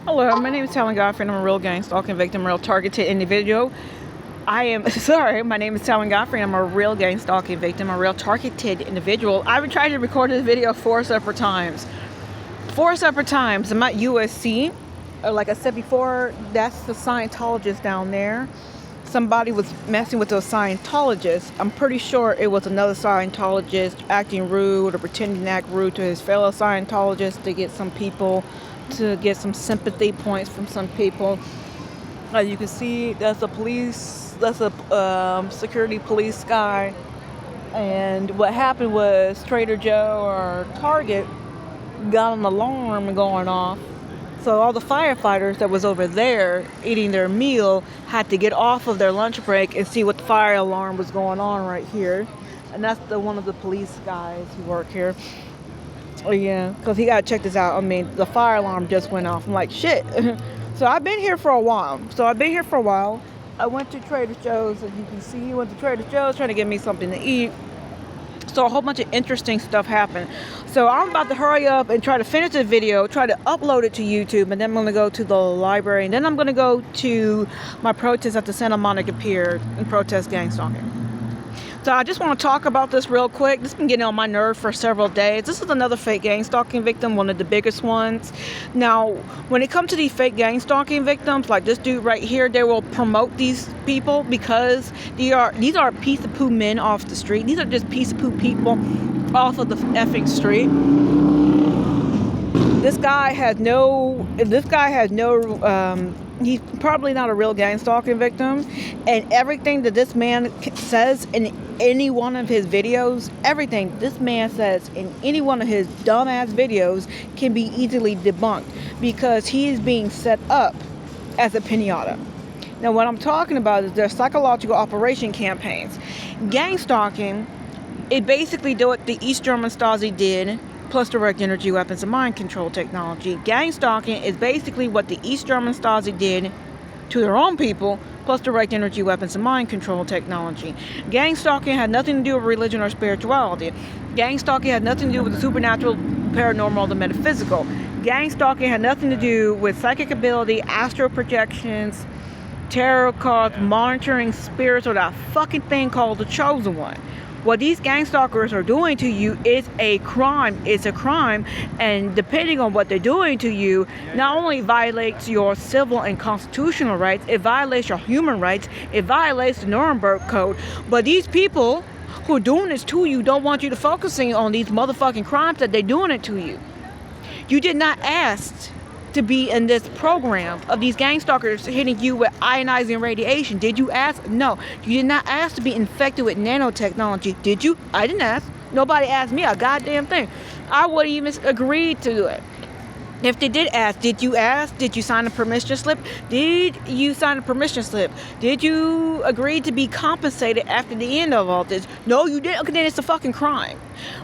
Hello, my name is TALAN GODFREY, and I'm a real gang stalking victim, real targeted individual. My name is TALAN GODFREY, and I'm a real gang stalking victim, a real targeted individual. I've been trying to record this video four separate times. I'm at USC. Like I said before, that's the Scientologist down there. Somebody was messing with those Scientologists. I'm pretty sure it was another Scientologist acting rude or pretending to act rude to his fellow Scientologists to get some sympathy points from some people. As you can see, that's a security police guy. And what happened was Trader Joe or Target got an alarm going off. So all the firefighters that was over there eating their meal had to get off of their lunch break and see what the fire alarm was going on right here. And that's one of the police guys who work here. Oh yeah, because he got to check this out. I mean, the fire alarm just went off. I'm like, shit. So I've been here for a while. I went to Trader Joe's, as you can see. Went to Trader Joe's trying to get me something to eat. So a whole bunch of interesting stuff happened. So I'm about to hurry up and try to finish the video, try to upload it to YouTube, and then I'm going to go to the library, and then I'm going to go to my protest at the Santa Monica Pier and protest gang stalking. So I just want to talk about this real quick. This has been getting on my nerve for several days. This is another fake gang stalking victim, one of the biggest ones. Now, when it comes to these fake gang stalking victims, like this dude right here, they will promote these people because these are piece of poo men off the street. These are just piece of poo people off of the effing street. This guy has no, he's probably not a real gang stalking victim, and everything that this man says in any one of his videos, everything this man says in any one of his dumbass videos can be easily debunked because he is being set up as a pinata. Now what I'm talking about is their psychological operation campaigns. Gang stalking, it basically did what the East German Stasi did, plus direct energy weapons and mind control technology. Gang stalking is basically what the East German Stasi did to their own people, plus direct energy weapons and mind control technology. Gang stalking had nothing to do with religion or spirituality. Gang stalking had nothing to do with the supernatural, paranormal, the metaphysical. Gang stalking had nothing to do with psychic ability, astral projections, tarot cards, monitoring spirits, or that fucking thing called the chosen one. What these gang stalkers are doing to you is a crime. It's a crime, and depending on what they're doing to you, not only violates your civil and constitutional rights, it violates your human rights, it violates the Nuremberg Code. But these people who are doing this to you don't want you to focusing on these motherfucking crimes that they're doing it to you. You did not ask to be in this program of these gang stalkers hitting you with ionizing radiation. Did you ask? No. You did not ask to be infected with nanotechnology. Did you? I didn't ask. Nobody asked me a goddamn thing. I wouldn't even agree to do it. If they did ask, did you ask? Did you sign a permission slip? Did you sign a permission slip? Did you agree to be compensated after the end of all this? No, you didn't. Okay, then it's a fucking crime.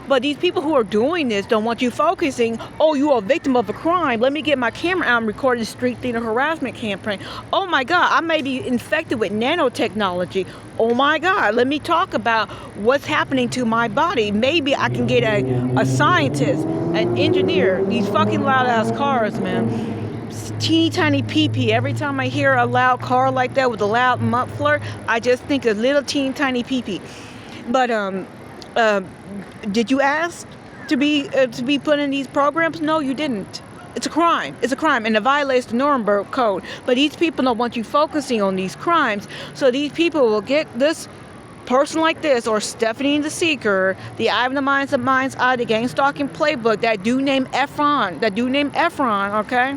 But these people who are doing this don't want you focusing, oh, you are a victim of a crime. Let me get my camera out and record this street theater harassment campaign. Oh my God, I may be infected with nanotechnology. Oh my God, let me talk about what's happening to my body. Maybe I can get a scientist, an engineer. These fucking loud ass cars, man. Teeny tiny pee-pee. Every time I hear a loud car like that with a loud muffler, I just think a little teeny tiny pee-pee. But did you ask to be put in these programs? No, you didn't. It's a crime. It's a crime, and it violates the Nuremberg Code. But these people don't want you focusing on these crimes, so these people will get this person like this, or Stephanie the Seeker, the Eye of the Mind's Eye, the gang stalking playbook, that dude named Efron, okay?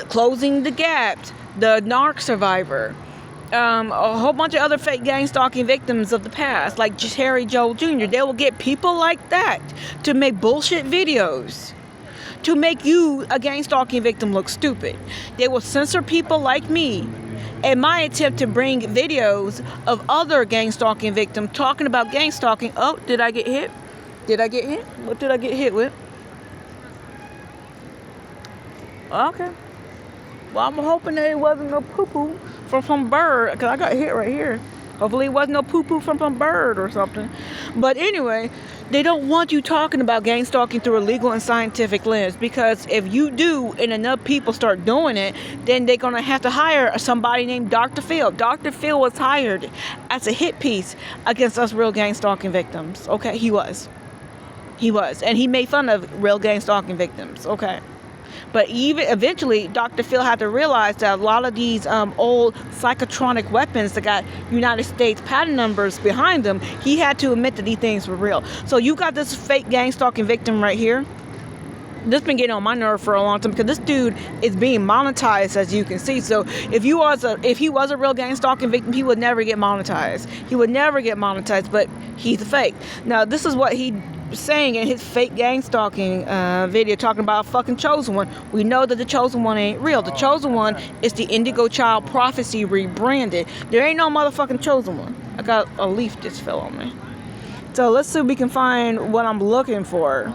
Closing the Gaps, the narc survivor. A whole bunch of other fake gang stalking victims of the past, like Harry Joel Jr. They will get people like that to make bullshit videos to make you, a gang stalking victim, look stupid. They will censor people like me in my attempt to bring videos of other gang stalking victims talking about gang stalking. Oh, did I get hit? What did I get hit with? Okay. Well, I'm hoping that it wasn't no poo-poo from some bird, because I got hit right here. Hopefully it wasn't no poo-poo from some bird or something. But anyway, They don't want you talking about gang stalking through a legal and scientific lens, because if you do and enough people start doing it, then they're going to have to hire somebody named Dr. Phil. Dr. Phil was hired as a hit piece against us real gang stalking victims. Okay, he was. And he made fun of real gang stalking victims. Okay. But even eventually, Dr. Phil had to realize that a lot of these old psychotronic weapons that got United States patent numbers behind them, he had to admit that these things were real. So you got this fake gang stalking victim right here. This been getting on my nerve for a long time, because this dude is being monetized, as you can see. So if he was a real gang stalking victim, he would never get monetized. But he's a fake. Now, this is what he saying in his fake gang stalking video, talking about a fucking chosen one. We know that the chosen one ain't real. The chosen one is the Indigo Child Prophecy rebranded. There ain't no motherfucking chosen one. I got a leaf just fell on me. So let's see if we can find what I'm looking for.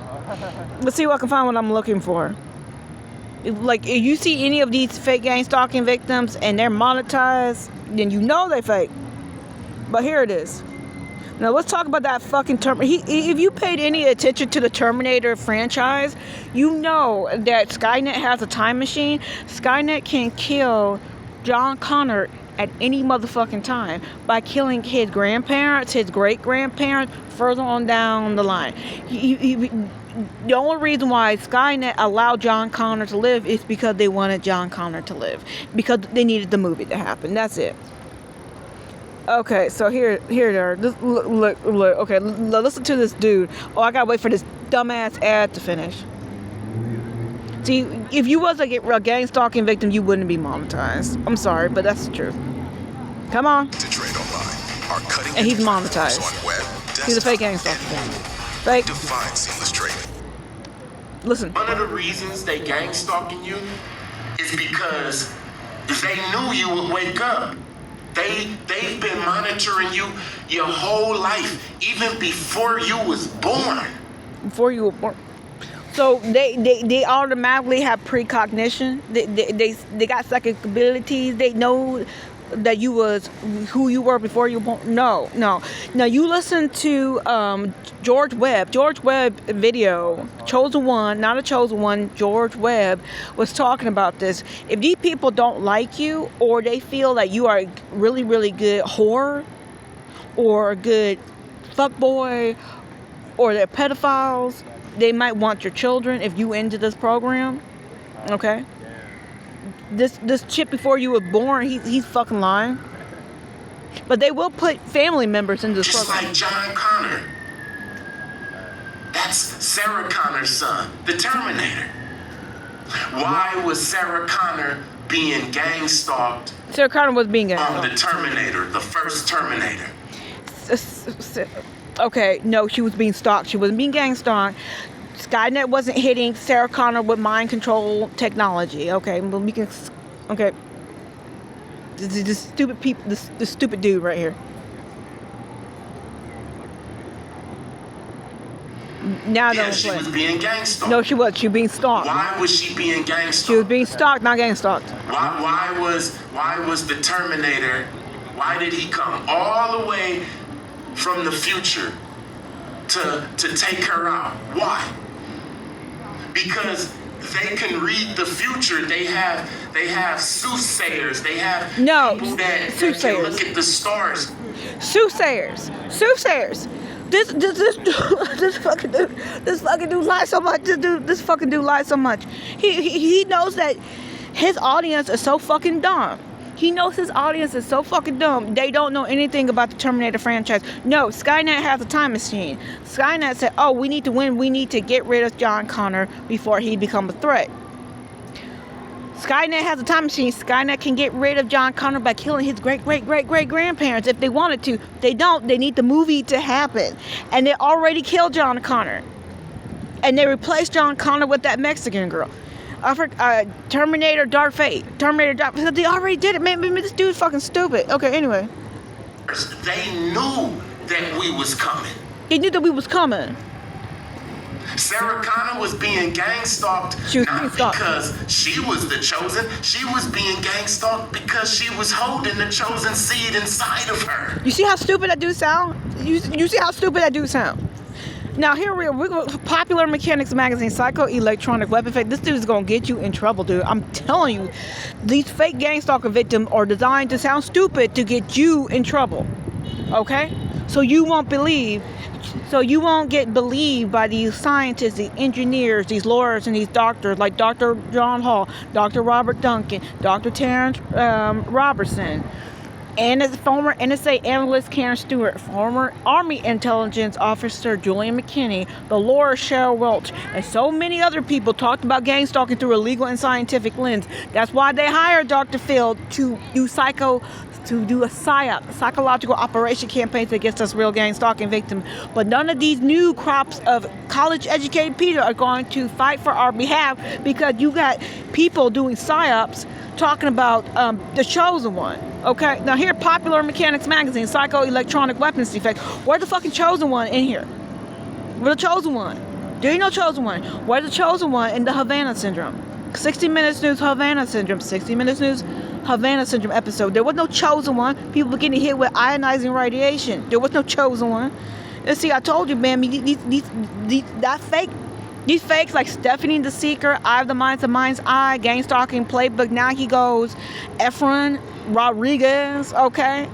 Like, if you see any of these fake gang stalking victims and they're monetized, then you know they fake. But here it is. Now let's talk about that fucking if you paid any attention to the Terminator franchise, you know that Skynet has a time machine. Skynet can kill John Connor at any motherfucking time by killing his grandparents, his great-grandparents, further on down the line. The only reason why Skynet allowed John Connor to live is because they wanted John Connor to live. Because they needed the movie to happen. That's it. Okay, so here they are. Look. Okay, listen to this dude. Oh, I gotta wait for this dumbass ad to finish. See, if you was a gang stalking victim, you wouldn't be monetized. I'm sorry, but that's the truth. Come on. To trade online, and he's monetized. He's a fake gang stalking victim. Fake. Define seamless trading. Listen. One of the reasons they gang stalking you is because they knew you would wake up. They've been monitoring you your whole life, even before you was born. So they automatically have precognition. They got psychic abilities. They know that you was who you were before you were born. No. Now you listen to George Webb video, Chosen One, not a Chosen One. George Webb was talking about this. If these people don't like you, or they feel that you are a really, really good whore, or a good fuckboy, or they're pedophiles, they might want your children if you into this program. Okay? This chip before you were born, he's fucking lying. But they will put family members into this program. Just like John Connor. That's Sarah Connor's son, the Terminator. Why was Sarah Connor being gang stalked? Sarah Connor was being gang stalked. On the Terminator, the first Terminator. Okay, no, she was being stalked. She wasn't being gang stalked. Skynet wasn't hitting Sarah Connor with mind control technology. Okay, but we can. Okay, this stupid people, this stupid dude right here. Now yeah, she was being gang stalked. No, she was. She was being stalked. Why was she being gang stalked? She was being stalked, not gang stalked. Why was the Terminator? Why did he come all the way from the future to take her out? Why? Because they can read the future. They have soothsayers. They have people that can look at the stars. Soothsayers. This fucking dude lies so much. This fucking dude lies so much. He knows that his audience is so fucking dumb. He knows his audience is so fucking dumb. They don't know anything about the Terminator franchise. No, Skynet has a time machine. Skynet said, oh, we need to win. We need to get rid of John Connor before he becomes a threat. Skynet has a time machine. Skynet can get rid of John Connor by killing his great-great-great-great-grandparents if they wanted to. They don't. They need the movie to happen. And they already killed John Connor. And they replaced John Connor with that Mexican girl. Terminator Dark Fate. They already did it. Man, this dude's fucking stupid. Okay, anyway. They knew that we was coming. They knew that we was coming. Sarah Connor was being gang stalked not because she was the chosen. She was being gang stalked because she was holding the chosen seed inside of her. You see how stupid that dude sound? You see how stupid that dude sound? Now here we're Popular Mechanics Magazine, psychoelectronic weapon fake. This dude is gonna get you in trouble, dude. I'm telling you, these fake gang stalker victims are designed to sound stupid to get you in trouble. Okay? So you won't get believed by these scientists, the engineers, these lawyers, and these doctors like Dr. John Hall, Dr. Robert Duncan, Dr. Terence Robertson, and as former NSA analyst Karen Stewart, former Army intelligence officer Julian McKinney, the lawyer Cheryl Welch, and so many other people talked about gang stalking through a legal and scientific lens. That's why they hired Dr. Phil to do a PSYOPS, psychological operation campaigns against us real gang stalking victims. But none of these new crops of college-educated people are going to fight for our behalf, because you got people doing PSYOPs talking about the chosen one. Okay, now here, Popular Mechanics Magazine, psychoelectronic weapons defect. Where's the fucking chosen one in here? Where's the chosen one? There ain't no chosen one. Where's the chosen one in the Havana Syndrome? 60 Minutes News Havana Syndrome. 60 Minutes News Havana Syndrome episode. There was no chosen one. People were getting hit with ionizing radiation. There was no chosen one. And see, I told you, man, these fakes like Stephanie the Seeker, Eye of the Mind's Eye, Gang Stalking Playbook. Now he goes Efren Rodriguez, okay?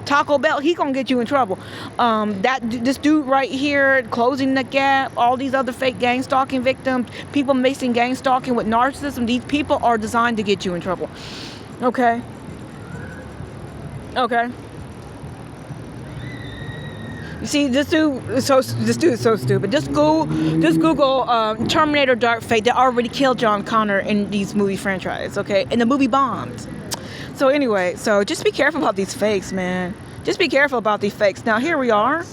Taco Bell, he gonna get you in trouble. This dude right here, Closing the Gap, all these other fake gang stalking victims, people mixing gang stalking with narcissism. These people are designed to get you in trouble. Okay. You see, this dude is so stupid. Just Google Terminator Dark Fate. They already killed John Connor in these movie franchise, okay? And the movie bombed. So anyway, so just be careful about these fakes, man. Just be careful about these fakes. Now here we are.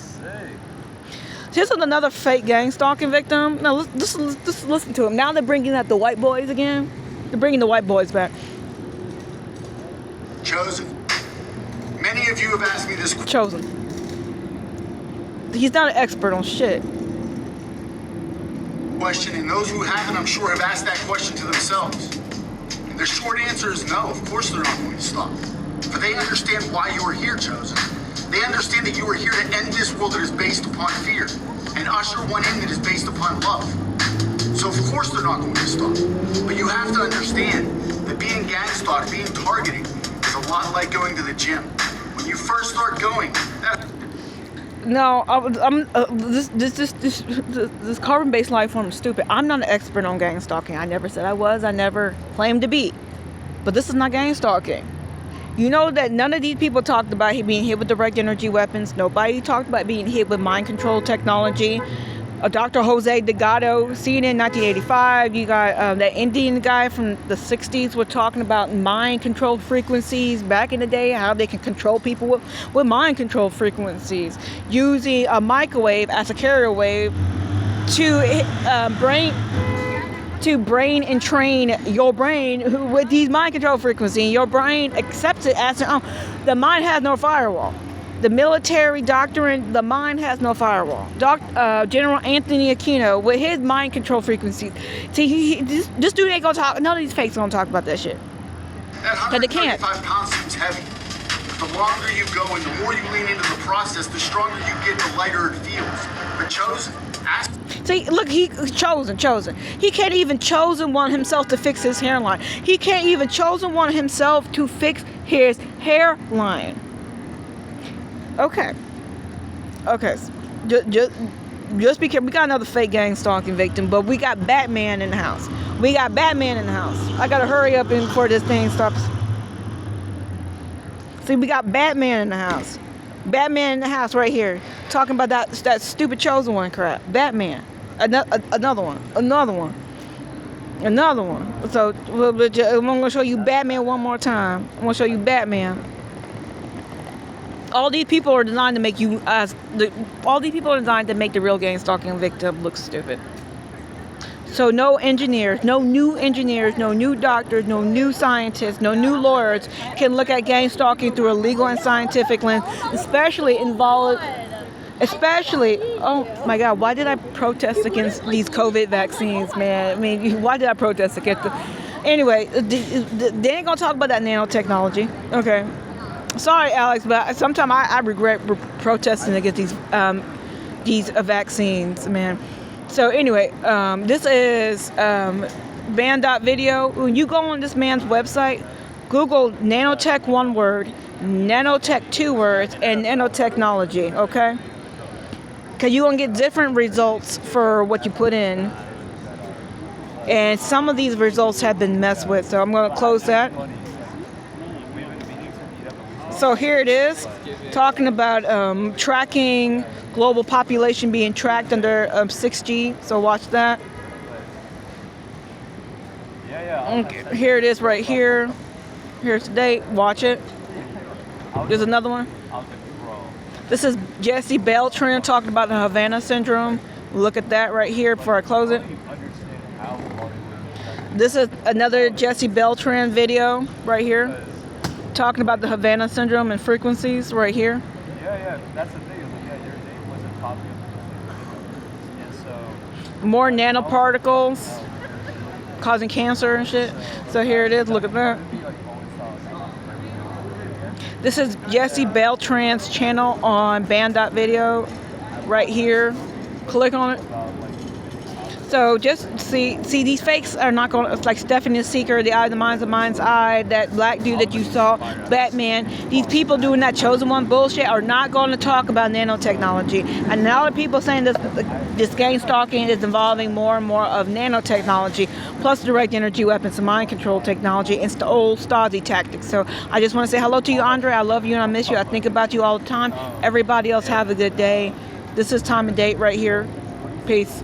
This is another fake gang stalking victim. Now just listen to him. Now they're bringing out the white boys again. They're bringing the white boys back. Chosen. Many of you have asked me this Chosen. He's not an expert on shit. question, and those who haven't, I'm sure, have asked that question to themselves. And the short answer is no, of course they're not going to stop. For they understand why you are here, Chosen. They understand that you are here to end this world that is based upon fear and usher one in that is based upon love. So of course they're not going to stop. But you have to understand that being gang-stalked, being targeted, is a lot like going to the gym. When you first start going, No, this carbon-based life form is stupid. I'm not an expert on gang stalking. I never said I was. I never claimed to be. But this is not gang stalking. You know that none of these people talked about being hit with direct energy weapons. Nobody talked about being hit with mind control technology. Dr. Jose Delgado, CNN 1985. You got that Indian guy from the 60s. We're talking about mind control frequencies back in the day, how they can control people with mind control frequencies, using a microwave as a carrier wave to brain and train your brain with these mind control frequencies. Your brain accepts it as the mind has no firewall. The military doctrine, the mind has no firewall. General Anthony Aquino, with his mind control frequencies. See, this dude ain't gonna talk. None of these fakes gonna talk about that shit. that 135 pounds seems heavy. But the longer you go and the more you lean into the process, the stronger you get, the lighter it feels. But Chosen, see, look, chosen. He can't even chosen one himself to fix his hairline. He can't even chosen one himself to fix his hairline. Okay. Just be careful. We got another fake gang stalking victim, but we got Batman in the house. I gotta hurry up before this thing stops. See, we got Batman in the house. Batman in the house right here, talking about that stupid chosen one crap. Batman. Another one. So I'm gonna show you Batman one more time. I'm gonna show you Batman. All these people are designed to make the real gang stalking victim look stupid. So no engineers, no new doctors, no new scientists, no new lawyers can look at gang stalking through a legal and scientific lens, especially, oh my God, why did I protest against these COVID vaccines, man? I mean, why did I protest against them? Anyway, they ain't gonna talk about that nanotechnology, okay? Sorry, Alex, but sometimes I regret protesting against these vaccines, man. So anyway, this is Van.video. When you go on this man's website, Google nanotech one word, nanotech two words, and nanotechnology, okay? Because you're going to get different results for what you put in. And some of these results have been messed with, so I'm going to close that. So here it is, talking about tracking global population being tracked under 6G. So watch that. Okay, here it is right here. Here's the date. Watch it. There's another one. This is Jesse Beltran talking about the Havana syndrome. Look at that right here before I close it. This is another Jesse Beltran video right here, talking about the Havana syndrome and frequencies right here. Yeah, that's the thing. Your date wasn't popular. And so more nanoparticles causing cancer and shit. So here it is. Look at that. This is Jesse Beltran's channel on Band.video right here. Click on it. So just see these fakes are not going to, like Stephanie the Seeker, the Eye of the Mind's Eye, that black dude that you saw, Batman. These people doing that chosen one bullshit are not going to talk about nanotechnology. And now the people saying this gang stalking is involving more and more of nanotechnology, plus direct energy weapons and mind control technology, and the old Stasi tactics. So I just want to say hello to you, Andre. I love you and I miss you. I think about you all the time. Everybody else have a good day. This is time and date right here. Peace.